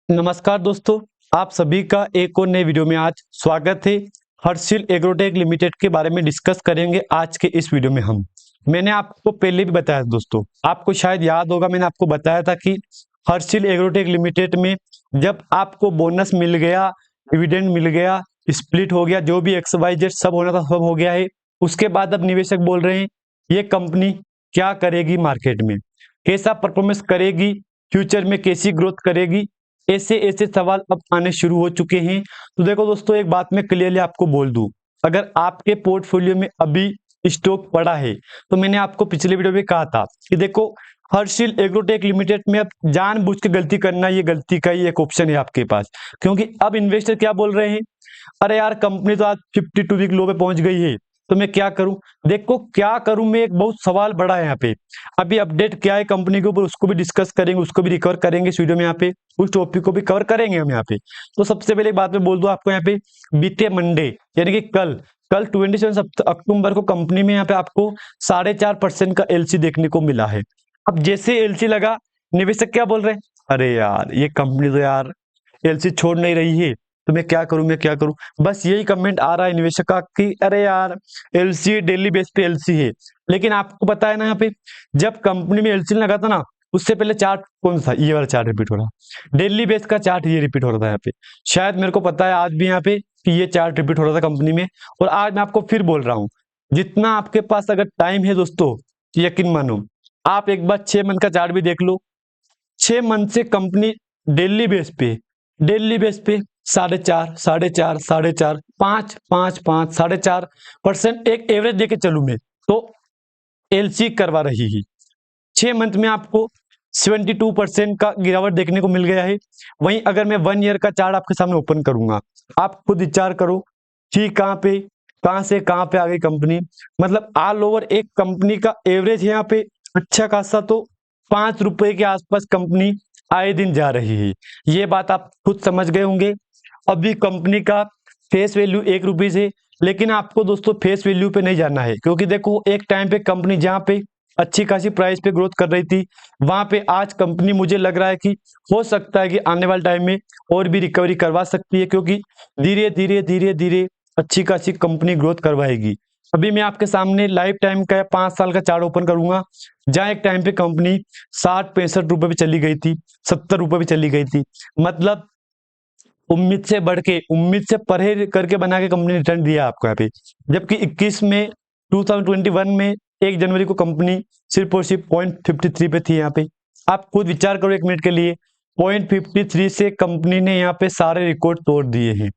नमस्कार दोस्तों, आप सभी का एक और नए वीडियो में आज स्वागत है। हर्षिल एग्रोटेक लिमिटेड के बारे में डिस्कस करेंगे आज के इस वीडियो में हम। मैंने आपको पहले भी बताया दोस्तों, आपको शायद याद होगा, मैंने आपको बताया था कि हर्षिल एग्रोटेक लिमिटेड में जब आपको बोनस मिल गया, डिविडेंड मिल गया, स्प्लिट हो गया, जो भी एक्स वाई जेड सब होना था सब हो गया है। उसके बाद अब निवेशक बोल रहे हैं ये कंपनी क्या करेगी, मार्केट में कैसा परफॉर्मेंस करेगी, फ्यूचर में कैसी ग्रोथ करेगी, ऐसे ऐसे सवाल अब आने शुरू हो चुके हैं। तो देखो दोस्तों, एक बात मैं क्लियरली आपको बोल दूं, अगर आपके पोर्टफोलियो में अभी स्टॉक पड़ा है तो मैंने आपको पिछले वीडियो में कहा था कि देखो हर्षिल एग्रोटेक लिमिटेड में अब जानबूझ के गलती करना, ये गलती का ही एक ऑप्शन है आपके पास। क्योंकि अब इन्वेस्टर क्या बोल रहे हैं, अरे यार कंपनी तो आज 52 वीक लो पे पहुंच गई है, तो मैं क्या करूं। देखो क्या करूं मैं, एक बहुत सवाल बड़ा है यहाँ पे। अभी अपडेट क्या है कंपनी के ऊपर उसको भी डिस्कस करेंगे, उसको भी रिकवर करेंगे इस वीडियो में, यहाँ पे उस टॉपिक को भी कवर करेंगे हम यहाँ पे। तो सबसे पहले एक बात मैं बोल दूं आपको, यहाँ पे बीते मंडे यानी कि कल कल 27 अक्टूबर को कंपनी में यहाँ पे आपको 4.5% का एलसी देखने को मिला है। अब जैसे एलसी लगा, निवेशक क्या बोल रहे हैं, अरे यार ये कंपनी तो यार एलसी छोड़ नहीं रही है, तो मैं क्या करूं, मैं क्या करूं। बस यही कमेंट आ रहा है निवेशक का कि अरे यार एलसी डेली बेस पे एलसी है। लेकिन आपको पता है ना, यहाँ पे जब कंपनी में एलसी लगा था ना, उससे पहले चार्ट कौन सा, ये वाला चार्ट रिपीट हो रहा, डेली बेस का चार्ट ये रिपीट हो रहा था यहाँ पे। शायद मेरे को पता है आज भी यहाँ पे कि ये चार्ट रिपीट हो रहा था कंपनी में। और आज मैं आपको फिर बोल रहा हूँ, जितना आपके पास अगर टाइम है दोस्तों, यकीन मानो आप एक बार 6 मंथ का चार्ट भी देख लो। 6 मंथ से कंपनी डेली बेस पे 4.5 4.5 4.5 5 5 5 4.5% एक एवरेज देके चलू मैं तो एलसी करवा रही है। 6 मंथ में आपको 72% का गिरावट देखने को मिल गया है। वहीं अगर मैं 1 ईयर का चार्ट आपके सामने ओपन करूंगा, आप खुद विचार करो कि कहां से कहां पे आ गई कंपनी। मतलब ऑल ओवर एक कंपनी का एवरेज है यहाँ पे अच्छा खासा, तो 5 रुपए के आसपास कंपनी आए दिन जा रही है। ये बात आप खुद समझ गए होंगे। अभी कंपनी का फेस वैल्यू 1 रुपीज है, लेकिन आपको दोस्तों फेस वैल्यू पे नहीं जाना है, क्योंकि देखो एक टाइम पे कंपनी जहां पे अच्छी खासी प्राइस पे ग्रोथ कर रही थी, वहां पे आज कंपनी मुझे लग रहा है कि हो सकता है कि आने वाले टाइम में और भी रिकवरी करवा सकती है, क्योंकि धीरे धीरे धीरे धीरे अच्छी खासी कंपनी ग्रोथ करवाएगी। अभी मैं आपके सामने लाइफ टाइम का 5 साल का चार्ट ओपन करूंगा, जहां एक टाइम पे कंपनी 60 65 रुपए पे चली गई थी, 70 रुपए पे चली गई थी। मतलब उम्मीद से बढ़ के, उम्मीद से परे करके बना के कंपनी रिटर्न दिया आपको यहाँ पे। जबकि 21 में 2021 में 1 जनवरी को कंपनी सिर्फ और सिर्फ 0.53 पे थी यहाँ पे। आप खुद विचार करो 1 मिनट के लिए, 0.53 से कंपनी ने यहाँ पे सारे रिकॉर्ड तोड़ दिए हैं।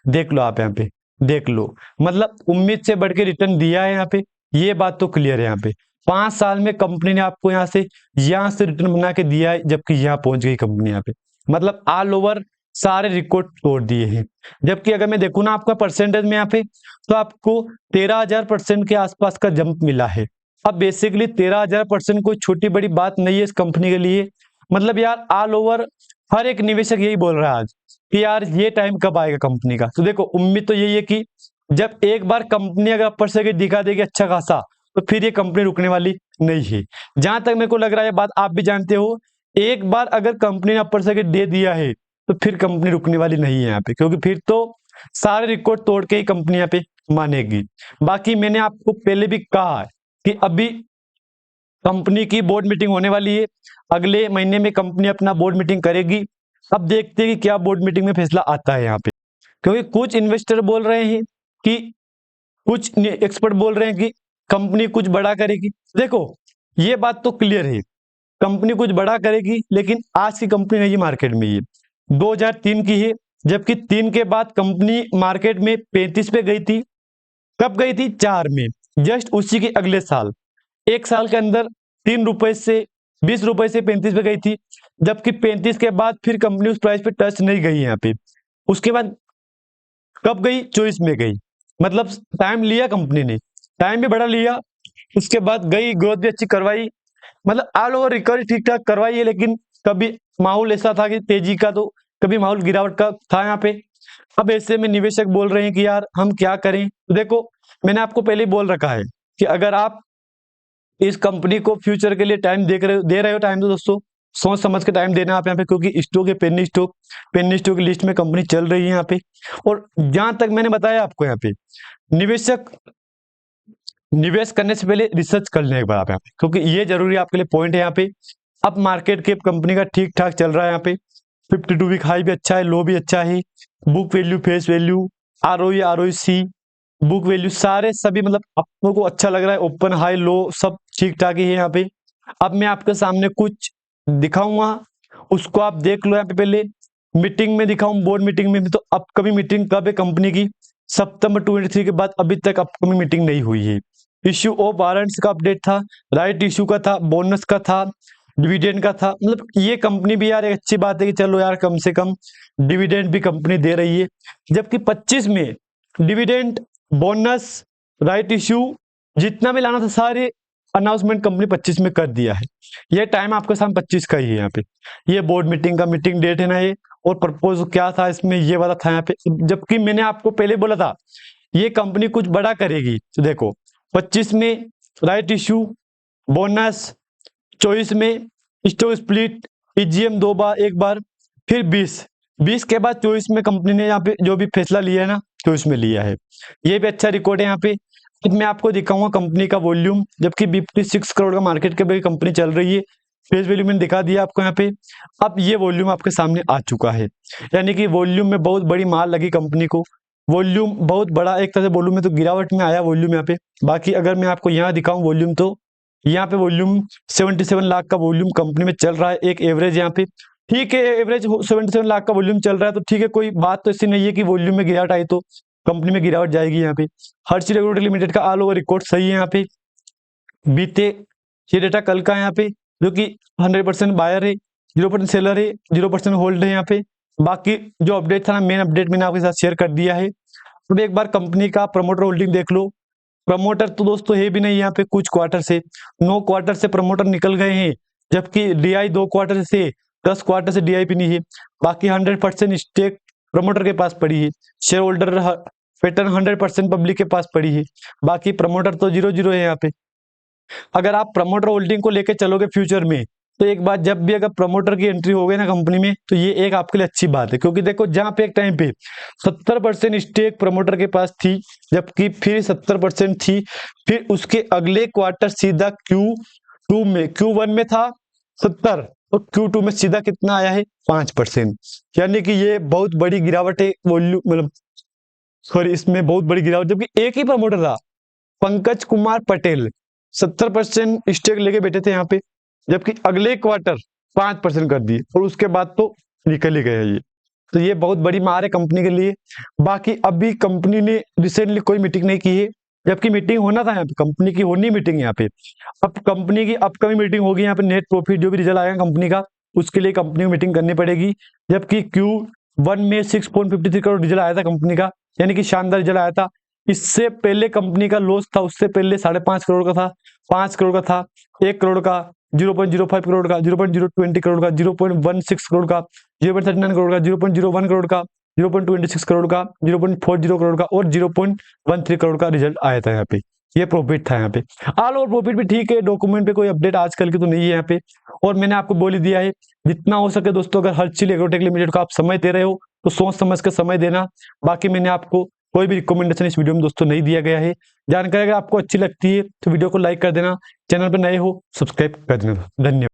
देख लो आप यहाँ पे, देख लो, मतलब उम्मीद से बढ़ के रिटर्न दिया है यहाँ पे। ये बात तो क्लियर है यहाँ पे। 5 साल में कंपनी ने आपको यहाँ से रिटर्न बना के दिया है, जबकि यहाँ पहुंच गई कंपनी यहाँ पे। मतलब ऑल ओवर सारे रिकॉर्ड तोड़ दिए हैं। जबकि अगर मैं देखूं ना आपका परसेंटेज में यहाँ पे, तो आपको 13,000% के आसपास का जंप मिला है। अब बेसिकली 13,000% कोई छोटी बड़ी बात नहीं है इस कंपनी के लिए। मतलब यार ऑल ओवर हर एक निवेशक यही बोल रहा है आज कि यार ये टाइम कब आएगा कंपनी का। तो देखो उम्मीद तो यही है कि जब एक बार कंपनी अगर अपर सर्किट दिखा देगी अच्छा खासा, तो फिर ये कंपनी रुकने वाली नहीं है। जहां तक मेरे को लग रहा है, बात आप भी जानते हो, एक बार अगर कंपनी ने अपर सर्किट दे दिया है तो फिर कंपनी रुकने वाली नहीं है यहाँ पे, क्योंकि फिर तो सारे रिकॉर्ड तोड़ के ही कंपनी यहाँ पे मानेगी। बाकी मैंने आपको पहले भी कहा है कि अभी कंपनी की बोर्ड मीटिंग होने वाली है, अगले महीने में कंपनी अपना बोर्ड मीटिंग करेगी। अब देखते हैं कि क्या बोर्ड मीटिंग में फैसला आता है यहाँ पे। क्योंकि कुछ इन्वेस्टर बोल रहे हैं कि, कुछ एक्सपर्ट बोल रहे हैं कि कंपनी कुछ बड़ा करेगी। देखो ये बात तो क्लियर है, कंपनी कुछ बड़ा करेगी, लेकिन आज की कंपनी नहीं मार्केट में, ये 2003 की है। जबकि 3 के बाद कंपनी मार्केट में 35 पे गई थी। कब गई थी, 4 में, जस्ट उसी के अगले साल, 1 साल के अंदर 3 रुपए से 20 रुपए से 35 पे गई थी। जबकि 35 के बाद फिर कंपनी उस प्राइस पे टच नहीं गई यहाँ पे। उसके बाद कब गई, 24 में गई। मतलब टाइम लिया कंपनी ने, टाइम भी बड़ा लिया, उसके बाद गई, ग्रोथ भी अच्छी करवाई। मतलब ऑल ओवर रिकवरी ठीक ठाक करवाई है। लेकिन कभी माहौल ऐसा था कि तेजी का, तो कभी माहौल गिरावट का था यहाँ पे। अब ऐसे में निवेशक बोल रहे हैं कि यार हम क्या करें। तो देखो मैंने आपको पहले ही बोल रखा है कि अगर आप इस कंपनी को फ्यूचर के लिए टाइम दे रहे हो टाइम, तो दोस्तों सोच समझ के टाइम देना आप यहाँ पे, क्योंकि स्टॉक है पेनी स्टॉक की लिस्ट में कंपनी चल रही है यहाँ पे। और जहां तक मैंने बताया आपको यहाँ पे, निवेशक निवेश करने से पहले रिसर्च कर लेने के बाद आप यहाँ पे, क्योंकि ये जरूरी आपके लिए पॉइंट है यहाँ पे। अब मार्केट कैप कंपनी का ठीक ठाक चल रहा है यहाँ पे, 52 वीक हाई भी अच्छा है, लो भी अच्छा है, book value, face value, ROE, ROC, book value सारे सभी मतलब आपको को अच्छा लग रहा है, ओपन हाई लो सब ठीक ठाक ही है यहाँ पे। अब मैं आपके सामने कुछ दिखाऊंगा, उसको आप देख लो यहाँ पे। पहले मीटिंग में दिखाऊं, बोर्ड मीटिंग में, तो अपकमिंग मीटिंग कब है कंपनी की, सितंबर 23 के बाद अभी तक अपकमिंग मीटिंग नहीं हुई है। इश्यू ऑफ वारंट्स का अपडेट था, राइट इश्यू का था, बोनस का था, डिविडेंड का था। मतलब ये कंपनी भी यार एक अच्छी बात है कि चलो यार कम से कम डिविडेंड भी कंपनी दे रही है। जबकि 25 में डिविडेंड, बोनस, राइट इश्यू जितना भी लाना था सारे अनाउंसमेंट कंपनी 25 में कर दिया है। ये टाइम आपके सामने 25 का ही है यहाँ पे। ये बोर्ड मीटिंग का मीटिंग डेट है ना ये, और प्रपोज क्या था इसमें ये वाला था यहाँ पे। जबकि मैंने आपको पहले बोला था ये कंपनी कुछ बड़ा करेगी, तो देखो 25 में राइट इश्यू, बोनस, 24 में स्टॉक स्प्लिट, ईजीएम 2 बार, 1 बार, फिर 20 के बाद 24 में कंपनी ने यहाँ पे जो भी फैसला लिया है ना 24 में लिया है। ये भी अच्छा रिकॉर्ड है यहाँ पे। अब मैं आपको दिखाऊंगा कंपनी का वॉल्यूम, जबकि 56 करोड़ का मार्केट के भी कंपनी चल रही है। फेस वैल्यू मैंने दिखा दिया आपको यहाँ पे। अब ये वॉल्यूम आपके सामने आ चुका है, यानी कि वॉल्यूम में बहुत बड़ी मार लगी कंपनी को। वॉल्यूम बहुत बड़ा एक तरह से वॉल्यूम में तो गिरावट में आया वॉल्यूम यहाँ पे। बाकी अगर मैं आपको यहाँ दिखाऊं वॉल्यूम, तो यहाँ पे वॉल्यूम 77 लाख का वॉल्यूम कंपनी में चल रहा है, एक एवरेज यहाँ पे। ठीक है, एवरेज 77 लाख का वॉल्यूम चल रहा है तो ठीक है, कोई बात तो ऐसी नहीं है कि वॉल्यूम में गिरावट आई तो कंपनी में गिरावट जाएगी यहाँ पे। हर्षी रेगुलेटरी लिमिटेड का ऑल ओवर रिकॉर्ड सही है यहाँ पे। बीते ये डेटा कल का है यहाँ पे, जो कि 100% बायर है, 0% सेलर है, 0% होल्ड है यहाँ पे। बाकी जो अपडेट था ना, मेन अपडेट मैंने आपके साथ शेयर कर दिया है। अब एक बार कंपनी का प्रमोटर होल्डिंग देख लो। प्रमोटर तो दोस्तों है भी नहीं यहाँ पे, कुछ क्वार्टर से 9 क्वार्टर से प्रमोटर निकल गए हैं, जबकि डीआई 2 क्वार्टर से 10 क्वार्टर से डीआई भी नहीं है। बाकी 100% स्टेक प्रमोटर के पास पड़ी है, शेयर होल्डर पैटर्न 100% पब्लिक के पास पड़ी है। बाकी प्रमोटर तो 0-0 है यहाँ पे। अगर आप प्रमोटर होल्डिंग को लेकर चलोगे फ्यूचर में, तो एक बात, जब भी अगर प्रमोटर की एंट्री हो गई ना कंपनी में, तो ये एक आपके लिए अच्छी बात है। क्योंकि देखो जहां पे एक टाइम पे 70% स्टेक प्रमोटर के पास थी, जबकि फिर 70% थी, फिर उसके अगले क्वार्टर सीधा Q1 में था 70, और Q2 में सीधा कितना आया है 5%। यानी कि ये बहुत बड़ी गिरावट है वॉल्यूम, मतलब सॉरी इसमें बहुत बड़ी गिरावट। जबकि एक ही प्रमोटर था, पंकज कुमार पटेल, 70% स्टेक लेके बैठे थे यहाँ पे, जबकि अगले क्वार्टर 5% कर दिए, और उसके बाद तो निकल ही गया ये। तो ये बहुत बड़ी मार है कंपनी के लिए। बाकी अभी कंपनी ने रिसेंटली कोई मीटिंग नहीं की है, जबकि मीटिंग होना था यहाँ पे, कंपनी की होनी मीटिंग यहाँ पे। अब कंपनी की अपकमिंग मीटिंग होगी यहाँ पे, नेट प्रॉफिट जो भी रिजल्ट आएगा कंपनी का, उसके लिए कंपनी को मीटिंग करनी पड़ेगी। जबकि Q1 में 6.53 करोड़ रिजल्ट आया था कंपनी का, यानी कि शानदार रिजल्ट आया था। इससे पहले कंपनी का लॉस था, उससे पहले 5.5 करोड़ का था, 5 करोड़ का था, 1 करोड़ का, 0.05 करोड़ का, 0.020 करोड़ का, 0.16 करोड़ का, 0.39 करोड़ का, 0.01 करोड़ का, 0.26 करोड़ का, 0.40 करोड़ का, और 0.13 करोड़ का रिजल्ट आया था यहाँ पे। ये प्रॉफिट था यहाँ पे। ऑल ओवर प्रॉफिट भी ठीक है, डॉक्यूमेंट पे कोई अपडेट आजकल की तो नहीं है यहाँ पे। और मैंने आपको बोल ही दिया है, जितना हो सके दोस्तों, अगर हर्षिल एग्रोटेक लिमिटेड को आप समय दे रहे हो तो सोच समझ कर समय देना। बाकी मैंने आपको कोई भी रिकमेंडेशन इस वीडियो में दोस्तों नहीं दिया गया है। जानकारी अगर आपको अच्छी लगती है तो वीडियो को लाइक कर देना, चैनल पर नए हो सब्सक्राइब कर देना। धन्यवाद।